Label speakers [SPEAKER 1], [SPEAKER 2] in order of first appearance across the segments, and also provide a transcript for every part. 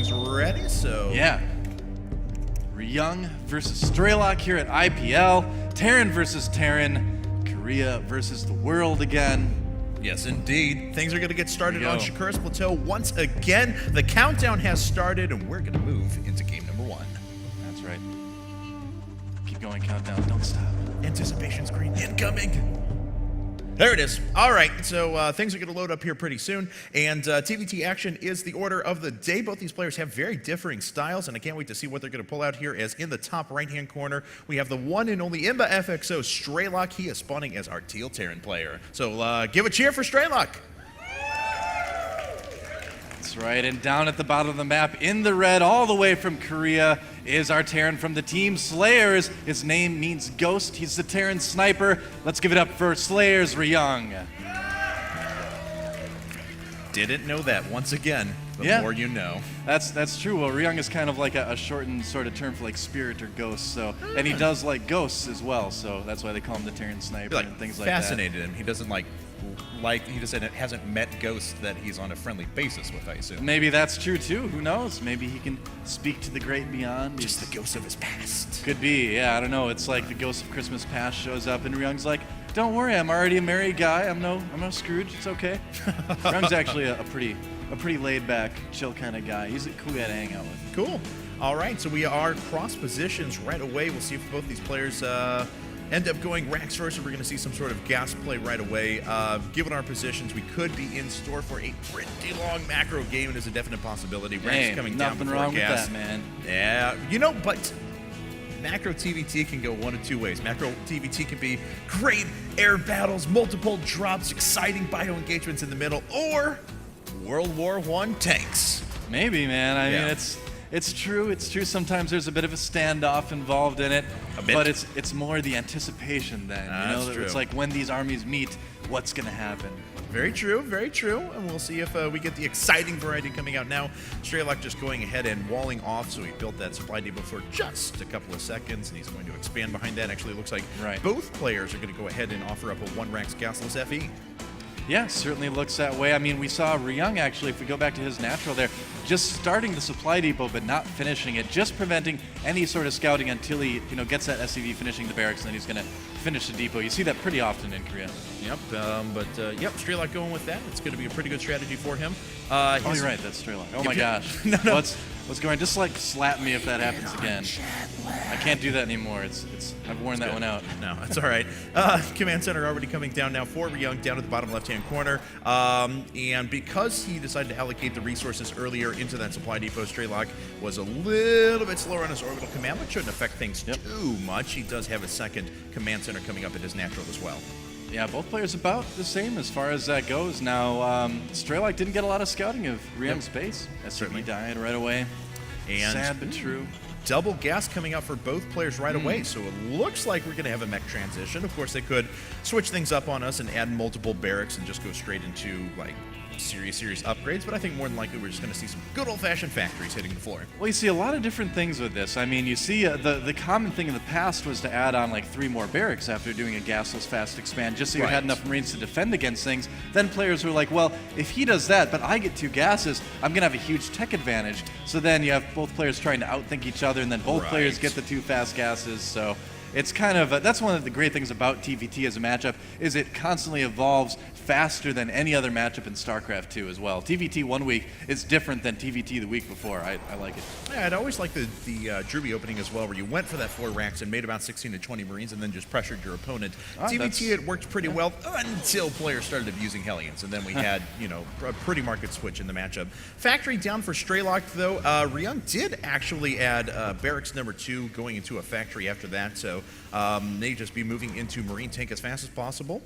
[SPEAKER 1] things ready, so...
[SPEAKER 2] Yeah. Ryung versus Strelok here at IPL. Terran versus Terran. Korea versus the world again.
[SPEAKER 1] Yes, indeed. Things are going to get started on Shakura's Plateau once again. The countdown has started, and we're going to move into game number 1.
[SPEAKER 2] That's right. Keep going, countdown. Don't stop.
[SPEAKER 1] Anticipation screen incoming. There it is. All right, so things are going to load up here pretty soon, and TVT action is the order of the day. Both these players have very differing styles, and I can't wait to see what they're going to pull out here, as in the top right-hand corner, we have the one and only Imba FXO, Strelok. He is spawning as our Teal Terran player. So give a cheer for Strelok.
[SPEAKER 2] That's right, and down at the bottom of the map, in the red, all the way from Korea, is our Terran from the team, Slayers. His name means ghost. He's the Terran sniper. Let's give it up for Slayers Ryung.
[SPEAKER 1] Didn't know that. Once again, the more you know.
[SPEAKER 2] That's true. Well, Ryung is kind of like a shortened sort of term for like spirit or ghost. So, and he does like ghosts as well. So that's why they call him the Terran sniper and things like that.
[SPEAKER 1] Fascinated him. He doesn't he just hasn't met ghosts that he's on a friendly basis with, I assume.
[SPEAKER 2] Maybe that's true too. Who knows? Maybe he can speak to the great beyond.
[SPEAKER 1] Just the ghost of his past.
[SPEAKER 2] Could be. Yeah, I don't know. It's like the ghost of Christmas past shows up, and Ryung's like, "Don't worry, I'm already a married guy. I'm no Scrooge. It's okay." Ryung's actually a pretty laid back, chill kind of guy. He's a cool guy to hang out with.
[SPEAKER 1] Cool. All right, so we are cross positions right away. We'll see if both these players end up going racks first, and we're going to see some sort of gas play right away. Given our positions, we could be in store for a pretty long macro game. It is a definite possibility. Racks coming down before
[SPEAKER 2] nothing wrong
[SPEAKER 1] gas.
[SPEAKER 2] with that, man.
[SPEAKER 1] Yeah, but macro TVT can go one of two ways. Macro TVT can be great air battles, multiple drops, exciting bio engagements in the middle, or World War I tanks.
[SPEAKER 2] Maybe, man. I mean, it's true. It's true. Sometimes there's a bit of a standoff involved in it, but it's more the anticipation then.
[SPEAKER 1] That's true.
[SPEAKER 2] It's like when these armies meet, what's going to happen?
[SPEAKER 1] Very true, very true. And we'll see if we get the exciting variety coming out now. Strelok just going ahead and walling off, so he built that supply depot for just a couple of seconds, and he's going to expand behind that. Actually, it looks like both players are going to go ahead and offer up a 1-Rax gasless FE.
[SPEAKER 2] Yeah, certainly looks that way. I mean, we saw Ryung actually, if we go back to his natural there, just starting the supply depot but not finishing it, just preventing any sort of scouting until he gets that SCV finishing the barracks, and then he's going to finish the depot. You see that pretty often in Korea.
[SPEAKER 1] Yep, Strelok going with that. It's going to be a pretty good strategy for him.
[SPEAKER 2] Oh, you're right, that's Strelok. Oh my gosh. No. What's going? Just like slap me if that happens again. I can't do that anymore. I've worn that one out.
[SPEAKER 1] No, it's all right. Command center already coming down now for Ryung, down at the bottom left-hand corner. And because he decided to allocate the resources earlier into that supply depot, Strelok was a little bit slower on his orbital command, but shouldn't affect things too much. He does have a second command center coming up at his natural as well.
[SPEAKER 2] Yeah, both players about the same as far as that goes. Now, Strelok didn't get a lot of scouting of Ryung's base. SCV died right away. And sad but true.
[SPEAKER 1] Double gas coming out for both players right away, so it looks like we're going to have a mech transition. Of course, they could switch things up on us and add multiple barracks and just go straight into, like, serious upgrades, but I think more than likely we're just going to see some good old-fashioned factories hitting the floor.
[SPEAKER 2] Well, you see a lot of different things with this. I mean, you see the common thing in the past was to add on like 3 more barracks after doing a gasless fast expand, just so you had enough Marines to defend against things. Then players were like, well, if he does that, but I get 2 gases, I'm going to have a huge tech advantage. So then you have both players trying to outthink each other, and then both players get the 2 fast gases. So it's kind of that's one of the great things about TVT as a matchup, is it constantly evolves faster than any other matchup in StarCraft 2 as well. TVT 1 week is different than TVT the week before. I like it.
[SPEAKER 1] Yeah, I'd always like the Druby opening as well, where you went for that 4 racks and made about 16 to 20 Marines and then just pressured your opponent. TVT, it worked pretty well until players started abusing Hellions, and then we had, a pretty market switch in the matchup. Factory down for Strelok, though. Ryung did actually add barracks number 2 going into a factory after that, so may just be moving into Marine tank as fast as possible.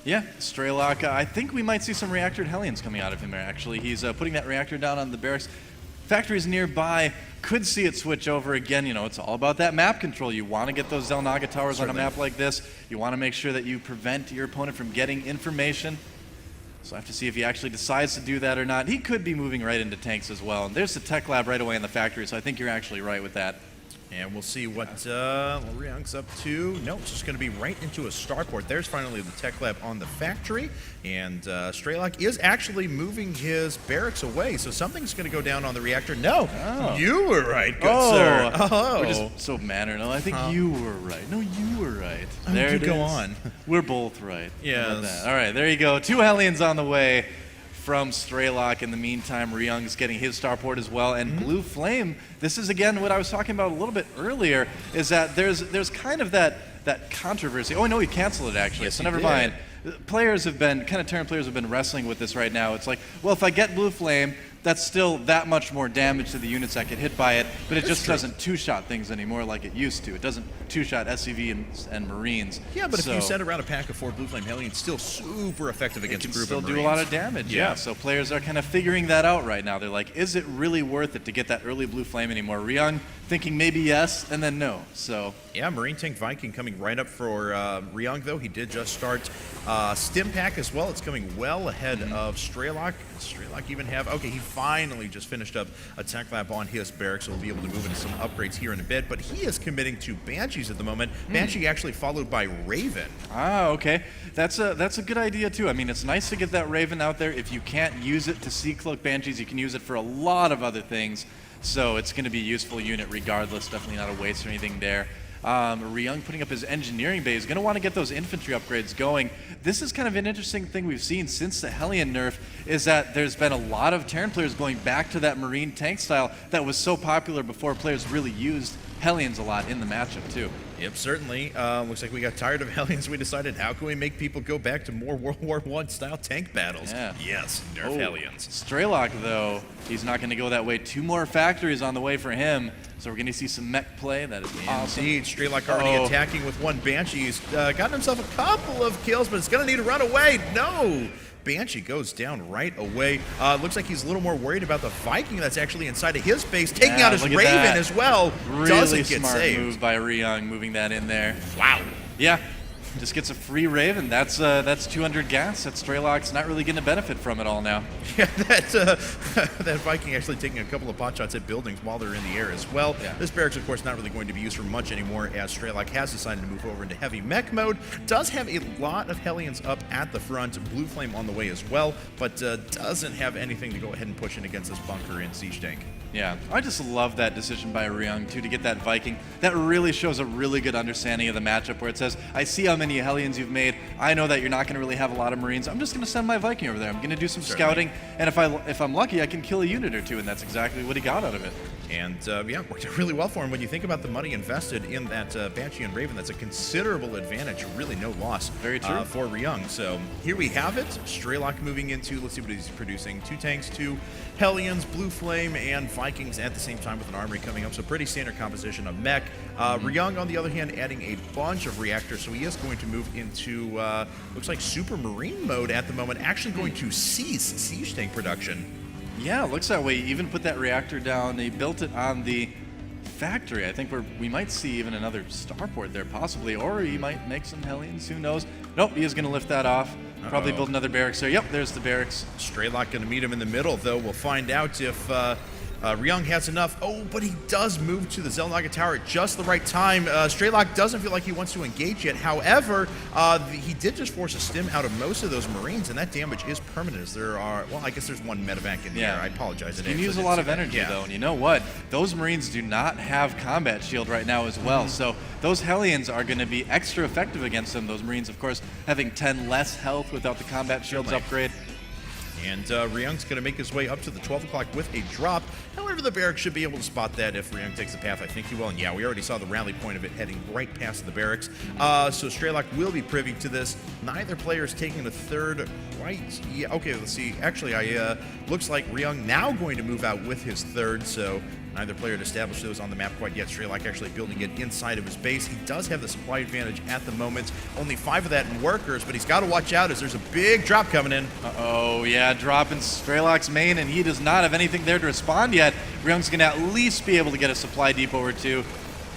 [SPEAKER 2] Yeah, Strelok, I think we might see some reactored Hellions coming out of him there, actually. He's putting that reactor down on the barracks. Factories nearby, could see it switch over again. It's all about that map control. You want to get those Zelnaga towers on a map like this. You want to make sure that you prevent your opponent from getting information. So I have to see if he actually decides to do that or not. He could be moving right into tanks as well. And there's the tech lab right away in the factory, so I think you're actually right with that.
[SPEAKER 1] And we'll see what Ryung's up to. No, it's just going to be right into a starport. There's finally the tech lab on the factory. And Strelok is actually moving his barracks away. So something's going to go down on the reactor. No, you were right, good sir.
[SPEAKER 2] We're just so manner. No, I think you were right. No, you were right. There it
[SPEAKER 1] go
[SPEAKER 2] is.
[SPEAKER 1] on.
[SPEAKER 2] We're both right.
[SPEAKER 1] Yes.
[SPEAKER 2] All right, there you go. 2 Hellions on the way from Strelok. In the meantime, Ryung's getting his starport as well. And Blue Flame, this is again what I was talking about a little bit earlier, is that there's kind of that controversy. Oh, no, he canceled it actually,
[SPEAKER 1] yes,
[SPEAKER 2] so never mind. Players have been, kind of Terran players have been wrestling with this right now. It's like, well, if I get Blue Flame, that's still that much more damage to the units that get hit by it, but it just doesn't two-shot things anymore like it used to. It doesn't two-shot SCV and Marines.
[SPEAKER 1] Yeah, but if you send around a pack of 4 Blue Flame Hellions, still super effective against
[SPEAKER 2] it
[SPEAKER 1] a group
[SPEAKER 2] can
[SPEAKER 1] of
[SPEAKER 2] still
[SPEAKER 1] Marines.
[SPEAKER 2] do a lot of damage, yeah. So players are kind of figuring that out right now. They're like, is it really worth it to get that early Blue Flame anymore? Ryung thinking maybe yes, and then no. So
[SPEAKER 1] yeah, Marine Tank Viking coming right up for Ryung, though. He did just start Stim Pack as well. It's coming well ahead of Strelok. Strelok even have, okay, he finally just finished up a tech lab on his barracks, so we'll be able to move into some upgrades here in a bit, but he is committing to Banshees at the moment. Banshee actually followed by Raven.
[SPEAKER 2] Ah, okay. That's a good idea too. I mean, it's nice to get that Raven out there. If you can't use it to see cloak Banshees, you can use it for a lot of other things. So it's going to be a useful unit regardless. Definitely not a waste or anything there. Ryung putting up his engineering bay is going to want to get those infantry upgrades going. This is kind of an interesting thing we've seen since the Hellion nerf, is that there's been a lot of Terran players going back to that Marine tank style that was so popular before players really used Hellions a lot in the matchup too.
[SPEAKER 1] Yep, certainly. Looks like we got tired of Hellions. We decided, how can we make people go back to more World War I style tank battles?
[SPEAKER 2] Yeah.
[SPEAKER 1] Yes, nerf Hellions.
[SPEAKER 2] Strelok, though, he's not going to go that way. 2 more factories on the way for him. So we're going to see some mech play. That is awesome.
[SPEAKER 1] Indeed, Strelok already attacking with 1 Banshee. He's gotten himself a couple of kills, but it's going to need to run away. No! Banshee goes down right away. Looks like he's a little more worried about the Viking that's actually inside of his base, taking out his Raven as well.
[SPEAKER 2] Really
[SPEAKER 1] doesn't get
[SPEAKER 2] smart
[SPEAKER 1] saved.
[SPEAKER 2] move by Ryung, moving that in there.
[SPEAKER 1] Wow.
[SPEAKER 2] Yeah, just gets a free Raven. That's 200 gas that Strelok's not really getting a benefit from at all now.
[SPEAKER 1] Yeah, that Viking actually taking a couple of pot shots at buildings while they're in the air as well. Yeah. This barracks, of course, not really going to be used for much anymore, as Strelok has decided to move over into heavy mech mode. Does have a lot of Hellions up at the front, Blue Flame on the way as well, but doesn't have anything to go ahead and push in against this bunker and siege tank.
[SPEAKER 2] Yeah, I just love that decision by Ryung, too, to get that Viking. That really shows a really good understanding of the matchup, where it says, I see how many Hellions you've made. I know that you're not going to really have a lot of Marines. I'm just going to send my Viking over there. I'm going to do some scouting, and if I'm lucky, I can kill a unit or 2, and that's exactly what he got out of it.
[SPEAKER 1] And yeah, worked out really well for him. When you think about the money invested in that Banshee and Raven, that's a considerable advantage. Really no loss.
[SPEAKER 2] Very true.
[SPEAKER 1] For Ryung. So here we have it. Strelok moving into, let's see what he's producing. 2 tanks, 2 Hellions, Blue Flame, and Vikings at the same time with an armory coming up. So pretty standard composition of mech. Ryung, on the other hand, adding a bunch of reactors. So he is going to move into, looks like Super Marine mode at the moment. Actually going to cease siege tank production.
[SPEAKER 2] Yeah, it looks that way. He even put that reactor down. He built it on the factory. I think we might see even another starport there possibly, or he might make some Hellions. Who knows? Nope, he is going to lift that off. Probably build another barracks there. Yep, there's the barracks.
[SPEAKER 1] Strelok going to meet him in the middle, though. We'll find out if Ryung has enough. Oh, but he does move to the Xel'Naga Tower at just the right time. Strelok doesn't feel like he wants to engage yet. However, he did just force a stim out of most of those Marines, and that damage is permanent. As there are, well, I guess there's 1 medevac in here. I apologize.
[SPEAKER 2] You can use a lot of energy, though, and you know what? Those Marines do not have combat shield right now as well, so those Hellions are going to be extra effective against them. Those Marines, of course, having 10 less health without the combat shields upgrade.
[SPEAKER 1] And Ryung's going to make his way up to the 12 o'clock with a drop. However, the barracks should be able to spot that if Ryung takes the path. I think he will. And yeah, we already saw the rally point of it heading right past the barracks. So Strelok will be privy to this. Neither player is taking the third right. Yeah, okay, let's see. Actually, looks like Ryung now going to move out with his third. So neither player had established those on the map quite yet. Strelok actually building it inside of his base. He does have the supply advantage at the moment. Only 5 of that in workers, but he's got to watch out as there's a big drop coming in.
[SPEAKER 2] Uh-oh, yeah, drop in Strelok's main, and he does not have anything there to respond yet. Ryung's going to at least be able to get a supply depot or 2.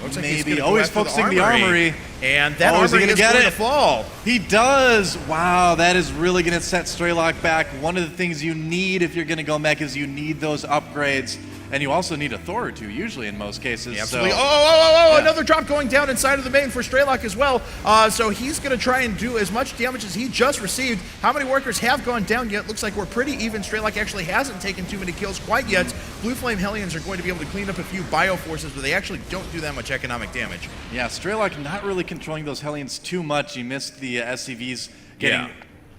[SPEAKER 1] Looks like
[SPEAKER 2] maybe. Oh, he's focusing the armory.
[SPEAKER 1] And that armory is going to fall.
[SPEAKER 2] He does. Wow, that is really going to set Strelok back. One of the things you need if you're going to go mech is you need those upgrades. and you also need a Thor or two usually in most cases.
[SPEAKER 1] Yeah, absolutely.
[SPEAKER 2] So,
[SPEAKER 1] yeah. Another drop going down inside of the main for Strelok as well. So he's going to try and do as much damage as he just received. How many workers have gone down yet? Looks like we're pretty even. Strelok actually hasn't taken too many kills quite yet. Blue Flame Hellions are going to be able to clean up a few bioforces, but they actually don't do that much economic damage.
[SPEAKER 2] Yeah, Strelok not really controlling those Hellions too much. He missed the SCVs getting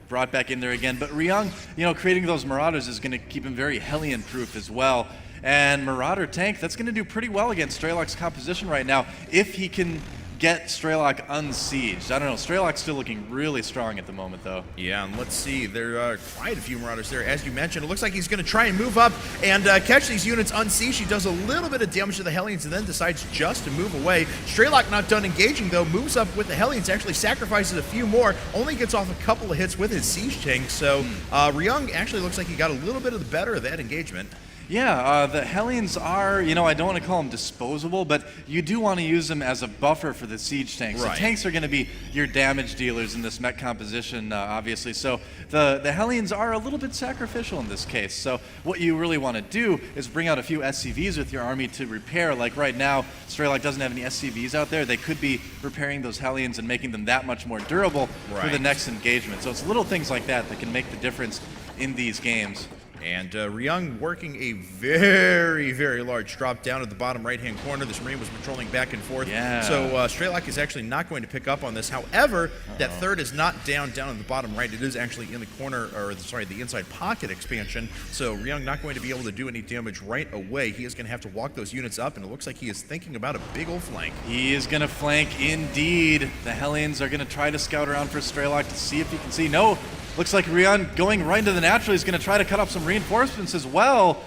[SPEAKER 2] brought back in there again. But Ryung, creating those Marauders is going to keep him very Hellion-proof as well. And Marauder tank, that's going to do pretty well against Strelok's composition right now if he can get Strelok unsieged. I don't know, Strelok's still looking really strong at the moment, though.
[SPEAKER 1] Yeah, and let's see, there are quite a few Marauders there. As you mentioned, it looks like he's going to try and move up and catch these units unsieged. He does a little bit of damage to the Hellions and then decides just to move away. Strelok not done engaging, though, moves up with the Hellions, actually sacrifices a few more, only gets off a couple of hits with his siege tank. So Ryung actually looks like he got a little bit of the better of that engagement.
[SPEAKER 2] Yeah, the Hellions are, I don't want to call them disposable, but you do want to use them as a buffer for the siege tanks.
[SPEAKER 1] Right.
[SPEAKER 2] The tanks are going to be your damage dealers in this mech composition, obviously. So the Hellions are a little bit sacrificial in this case. So what you really want to do is bring out a few SCVs with your army to repair. Like right now, Strelok doesn't have any SCVs out there. They could be repairing those Hellions and making them that much more durable for the next engagement. So it's little things like that that can make the difference in these games.
[SPEAKER 1] And Ryung working a very, very large drop down at the bottom right-hand corner. This Marine was patrolling back and forth.
[SPEAKER 2] Yeah.
[SPEAKER 1] So Strelok is actually not going to pick up on this. However, that third is not down at the bottom right. It is actually in the corner, or sorry, the inside pocket expansion. So Ryung not going to be able to do any damage right away. He is going to have to walk those units up, and it looks like he is thinking about a big old flank.
[SPEAKER 2] He is going to flank indeed. The Hellions are going to try to scout around for Strelok to see if he can see. No. Looks like Ryung going right into the natural. He's going to try to cut off some reinforcements as well.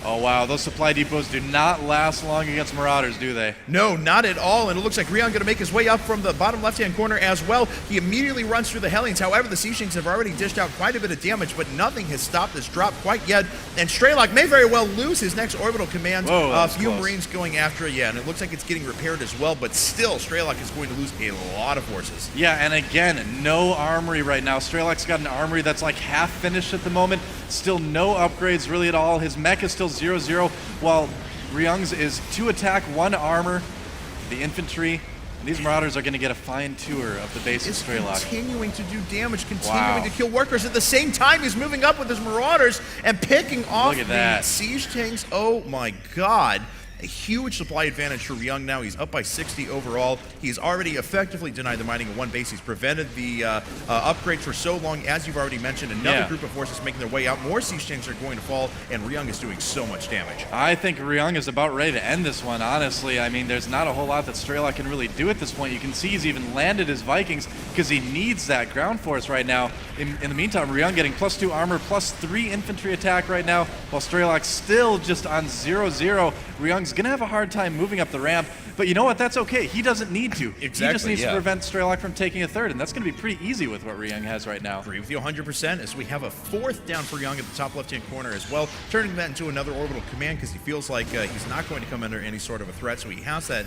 [SPEAKER 2] Oh, wow. Those supply depots do not last long against Marauders, do they?
[SPEAKER 1] No, not at all. And it looks like Ryung going to make his way up from the bottom left-hand corner as well. He immediately runs through the Hellions. However, the siege tanks have already dished out quite a bit of damage, but nothing has stopped this drop quite yet. And Strelok may very well lose his next orbital command. A few Marines going after it, and it looks like it's getting repaired as well, but still, Strelok is going to lose a lot of forces.
[SPEAKER 2] Yeah, and again, no armory right now. Strelok's got an armory that's like half finished at the moment. Still no upgrades really at all. His mech is still 0-0, while Ryung's is 2 attack, 1 armor, the infantry. And these Marauders are going to get a fine tour of the base of Strelok.
[SPEAKER 1] Continuing to do damage, continuing to kill workers. At the same time, he's moving up with his Marauders and picking off the siege tanks. Oh my god. A huge supply advantage for Ryung now. He's up by 60 overall. He's already effectively denied the mining of one base. He's prevented the upgrades for so long, as you've already mentioned. Another group of forces making their way out. More siege tanks are going to fall, and Ryung is doing so much damage.
[SPEAKER 2] I think Ryung is about ready to end this one, honestly. I mean, there's not a whole lot that Strelok can really do at this point. You can see he's even landed his Vikings because he needs that ground force right now. In the meantime, Ryung getting +2 armor, +3 infantry attack right now, while Strelok's still just on 0-0. Ryung's going to have a hard time moving up the ramp, but you know what? That's okay. He doesn't need to.
[SPEAKER 1] Exactly,
[SPEAKER 2] he just needs to prevent Strelok from taking a third, and that's going to be pretty easy with what Ryung has right now.
[SPEAKER 1] Agree with you 100%, as we have a 4th down for Ryung at the top left-hand corner as well, turning that into another orbital command because he feels like he's not going to come under any sort of a threat, so he has that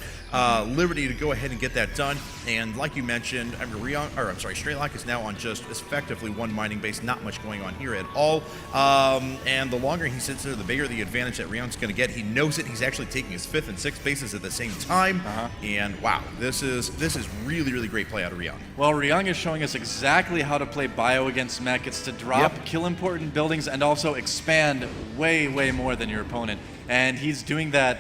[SPEAKER 1] liberty to go ahead and get that done. And like you mentioned, Strelok is now on just effectively 1 mining base, not much going on here at all. And the longer he sits there, the bigger the advantage that Ryung's going to get. He knows it. He's actually taking his 5th and 6th bases at the same time. And wow, this is really, really great play out of Ryung.
[SPEAKER 2] Well, Ryung is showing us exactly how to play bio against mech. It's to drop, kill important buildings, and also expand way, way more than your opponent. And he's doing that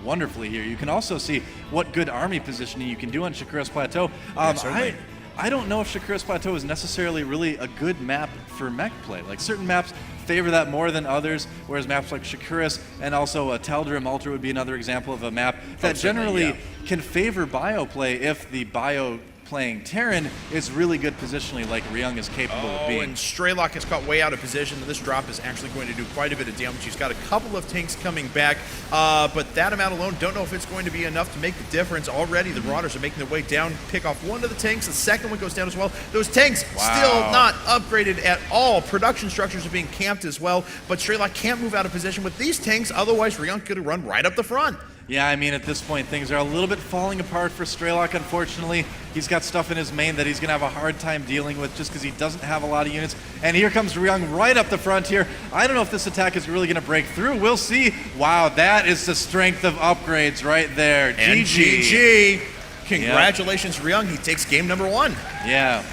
[SPEAKER 2] wonderfully here. You can also see what good army positioning you can do on Shakura's Plateau. I don't know if Shakura's Plateau is necessarily really a good map for mech play. Like certain maps favor that more than others, whereas maps like Shakura's and also Tal'Darim Ultra would be another example of a map that generally can favor bio play if the bio playing Terran is really good positionally like Ryung is capable of being.
[SPEAKER 1] And Strelok is caught way out of position. This drop is actually going to do quite a bit of damage. He's got a couple of tanks coming back, but that amount alone, don't know if it's going to be enough to make the difference. Already the Marauders are making their way down, pick off one of the tanks. The second one goes down as well. Those tanks still not upgraded at all. Production structures are being camped as well, but Strelok can't move out of position with these tanks, otherwise Ryung could have run right up the front.
[SPEAKER 2] Yeah, I mean, at this point, things are a little bit falling apart for Strelok, unfortunately. He's got stuff in his main that he's going to have a hard time dealing with just because he doesn't have a lot of units. And here comes Ryung right up the front here. I don't know if this attack is really going to break through. We'll see. Wow, that is the strength of upgrades right there.
[SPEAKER 1] And GG. Congratulations, Ryung. He takes game number 1.
[SPEAKER 2] Yeah.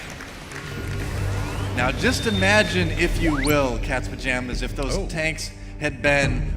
[SPEAKER 2] Now, just imagine, if you will, Cat's Pajamas, if those tanks had been